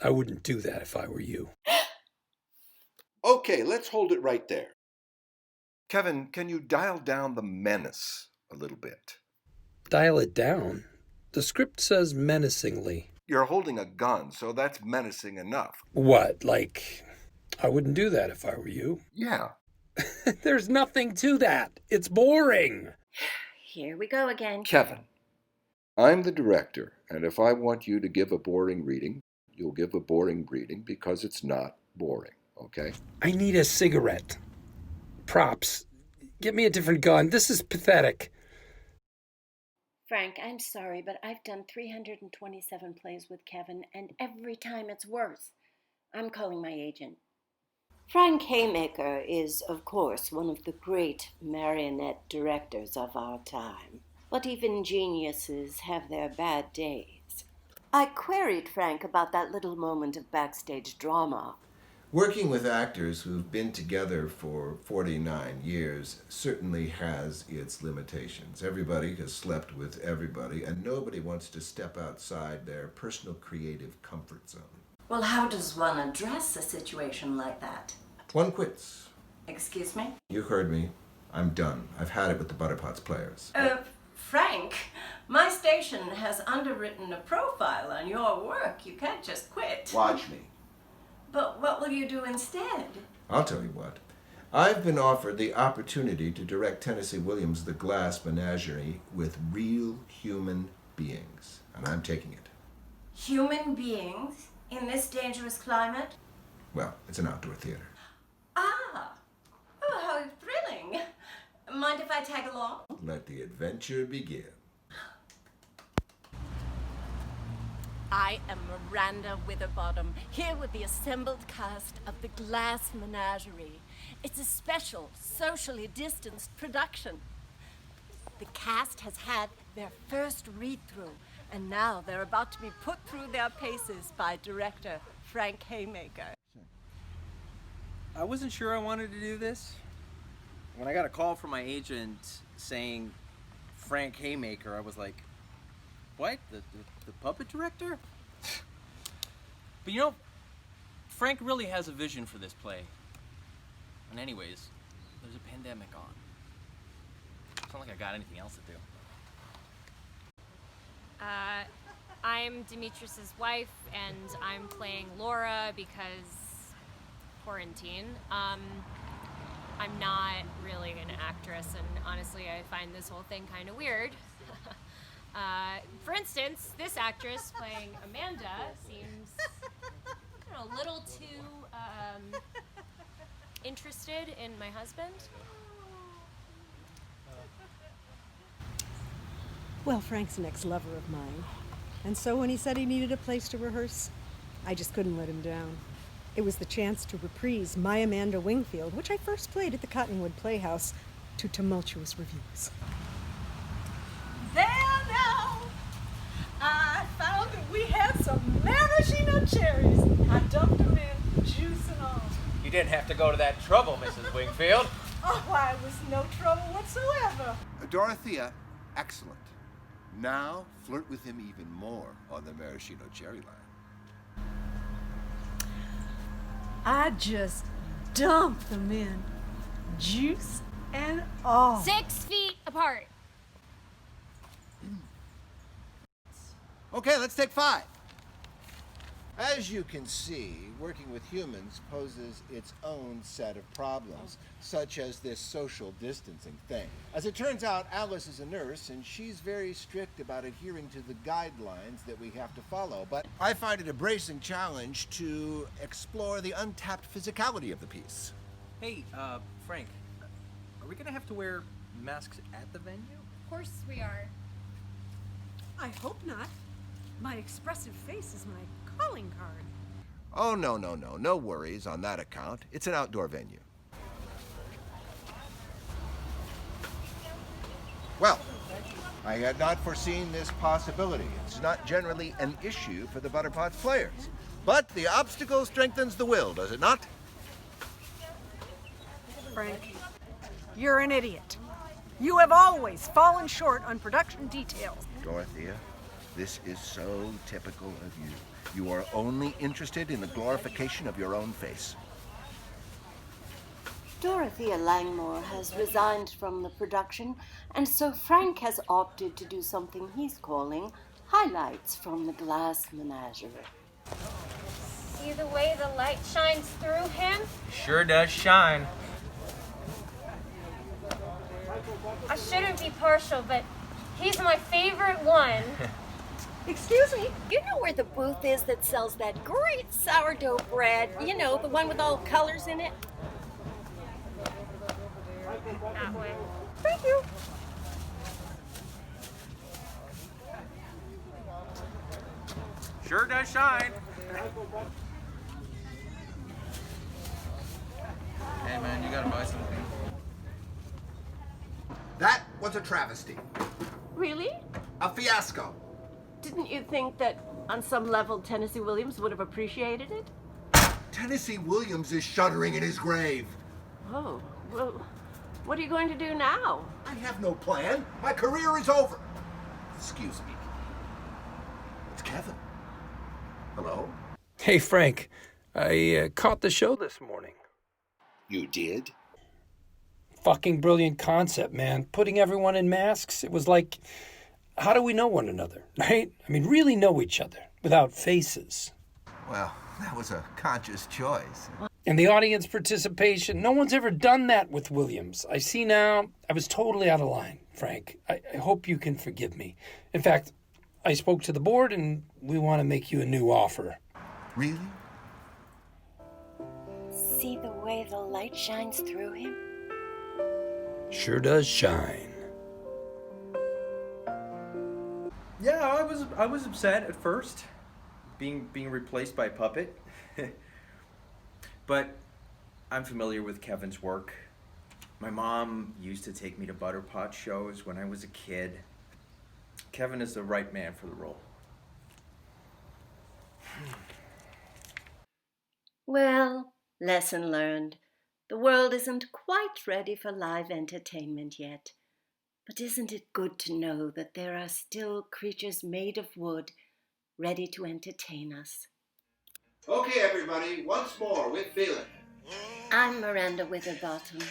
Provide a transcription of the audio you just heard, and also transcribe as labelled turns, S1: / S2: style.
S1: I wouldn't do that if I were you.
S2: Okay, let's hold it right there.
S3: Kevin, can you dial down the menace a little bit?
S1: Dial it down. The script says menacingly.
S3: You're holding a gun, so that's menacing enough.
S1: What, like, I wouldn't do that if I were you?
S3: Yeah.
S1: There's nothing to that. It's boring.
S4: Here we go again.
S3: Kevin, I'm the director, and if I want you to give a boring reading, you'll give a boring reading because it's not boring, okay?
S1: I need a cigarette. Props. Get me a different gun. This is pathetic.
S4: Frank, I'm sorry, but I've done 327 plays with Kevin, and every time it's worse. I'm calling my agent. Frank Haymaker is, of course, one of the great marionette directors of our time. But even geniuses have their bad days. I queried Frank about that little moment of backstage drama.
S5: Working with actors who've been together for 49 years certainly has its limitations. Everybody has slept with everybody, and nobody wants to step outside their personal creative comfort zone.
S4: Well, how does one address a situation like that?
S5: One quits.
S4: Excuse me?
S5: You heard me. I'm done. I've had it with the Butterpotts Players.
S4: Frank, my station has underwritten a profile on your work. You can't just quit.
S5: Watch me.
S4: But what will you do instead?
S5: I'll tell you what. I've been offered the opportunity to direct Tennessee Williams' The Glass Menagerie with real human beings, and I'm taking it.
S4: Human beings in this dangerous climate?
S5: Well, it's an outdoor theater.
S4: Ah, oh, how thrilling. Mind if I tag along?
S5: Let the adventure begin.
S6: I am Miranda Witherbottom, here with the assembled cast of The Glass Menagerie. It's a special, socially distanced production. The cast has had their first read-through, and now they're about to be put through their paces by director Frank Haymaker.
S7: I wasn't sure I wanted to do this. When I got a call from my agent saying Frank Haymaker, I was like, what? The puppet director? But you know, Frank really has a vision for this play. And anyways, there's a pandemic on. It's not like I got anything else to do.
S8: I'm Demetris's wife, and I'm playing Laura because quarantine. I'm not really an actress, and honestly, I find this whole thing kind of weird. For instance, this actress playing Amanda seems a little too interested in my husband.
S9: Well, Frank's an ex-lover of mine. And so when he said he needed a place to rehearse, I just couldn't let him down. It was the chance to reprise My Amanda Wingfield, which I first played at the Cottonwood Playhouse, to tumultuous reviews.
S6: There now! I found that we had some maraschino cherries. I dumped them in, juice and all.
S7: You didn't have to go to that trouble, Mrs. Wingfield.
S6: Oh, why, it was no trouble whatsoever.
S2: Dorothea, excellent. Now flirt with him even more on the maraschino cherry line.
S9: I just dumped them in, juice and all.
S8: 6 feet apart.
S2: Okay, let's take 5. As you can see, working with humans poses its own set of problems, such as this social distancing thing. As it turns out, Alice is a nurse, and she's very strict about adhering to the guidelines that we have to follow. But I find it a bracing challenge to explore the untapped physicality of the piece.
S7: Hey, Frank, are we gonna have to wear masks at the venue?
S8: Of course we are.
S9: I hope not. My expressive face is my calling card.
S2: Oh, no worries on that account. It's an outdoor venue. Well, I had not foreseen this possibility. It's not generally an issue for the Butterpotts Players. But the obstacle strengthens the will, does it not?
S9: Frank, you're an idiot. You have always fallen short on production details.
S2: Dorothea, this is so typical of you. You are only interested in the glorification of your own face.
S4: Dorothea Langmore has resigned from the production, and so Frank has opted to do something he's calling highlights from the Glass Menagerie.
S8: See the way the light shines through him?
S7: Sure does shine.
S8: I shouldn't be partial, but he's my favorite one.
S4: Excuse me? You know where the booth is that sells that great sourdough bread? You know, the one with all colors in it?
S8: That way.
S4: Thank you.
S7: Sure does shine. Hey man, you gotta buy something.
S2: That was a travesty.
S4: Really?
S2: A fiasco.
S4: Didn't you think that on some level Tennessee Williams would have appreciated it?
S2: Tennessee Williams is shuddering in his grave.
S4: Oh, well, what are you going to do now?
S2: I have no plan. My career is over. Excuse me. It's Kevin. Hello?
S1: Hey, Frank. I caught the show this morning.
S2: You did?
S1: Fucking brilliant concept, man. Putting everyone in masks. It was like, how do we know one another, right? I mean, really know each other without faces.
S2: Well, that was a conscious choice.
S1: And the audience participation, no one's ever done that with Williams. I see now, I was totally out of line, Frank. I hope you can forgive me. In fact, I spoke to the board and we want to make you a new offer.
S2: Really?
S4: See the way the light shines through him?
S1: Sure does shine.
S7: Yeah, I was upset at first, being replaced by a puppet. But I'm familiar with Kevin's work. My mom used to take me to Butterpotts shows when I was a kid. Kevin is the right man for the role.
S4: Well, lesson learned. The world isn't quite ready for live entertainment yet. But isn't it good to know that there are still creatures made of wood ready to entertain us?
S2: Okay, everybody, once more with feeling.
S4: I'm Miranda Witherbottom.